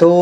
2